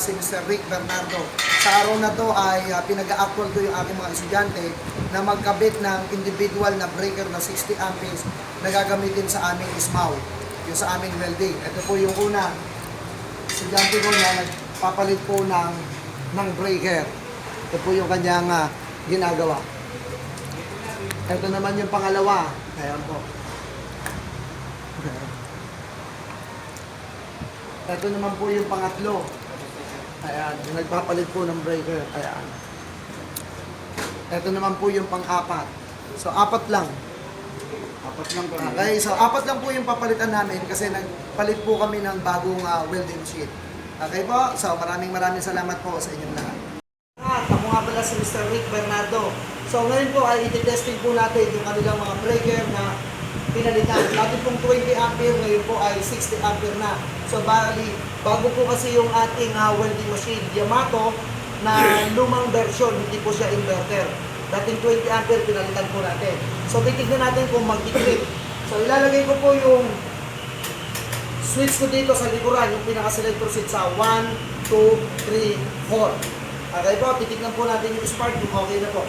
si Mr. Bernardo. Sa araw na to ay pinag-actual ko yung aking mga estudyante na magkabit ng individual na breaker na 60 amperes na gagamitin sa aming ismaw, yung sa aming welding. Ito po yung una, estudyante ko na nagpapalit po ng breaker. Ito po yung kanyang ginagawa. Ito naman yung pangalawa. Ayan po. Ito naman po yung pangatlo. Ayan, yung nagpapalit po ng breaker. Ayan. Ito naman po yung pang-apat. So, apat lang. Apat lang kami. Okay, so apat lang po yung papalitan namin kasi nagpalit po kami ng bagong welding sheet. Okay po? So, maraming salamat po sa inyong lahat. Ako nga pala si Mr. Bernardo. So, ngayon po ay iti-testing po natin yung kanilang mga breaker na pinalitan. Dati pong 20 ampere, ngayon po ay 60 ampere na. So, bali, bago po kasi yung ating welding machine, Yamato, na lumang version, hindi po siya inverter. Dating 20 ampere, pinalitan po natin. So, titignan natin kung mag-trip. So, ilalagay ko po yung switch ko dito sa likuran, yung pinaka-selector switch sa 1, 2, 3, 4. Okay po, titignan po natin yung spark kung okay na po.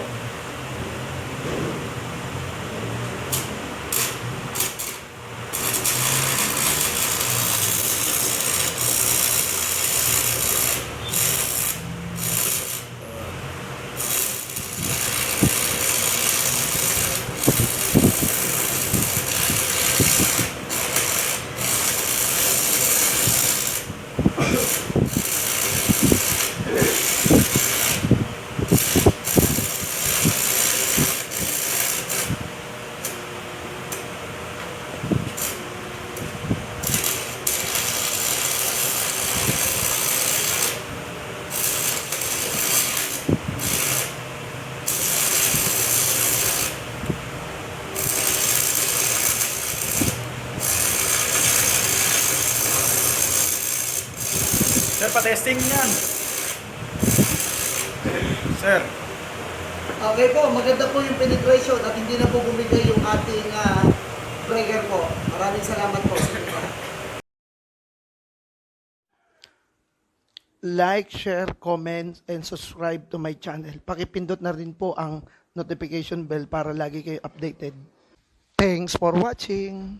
Sir, pa-testing yan. Sir. Okay po, maganda po yung penetration at hindi na po bumigay yung ating breaker po. Maraming salamat po. Like, share, comment, and subscribe to my channel. Pakipindot na rin po ang notification bell para lagi kayo updated. Thanks for watching.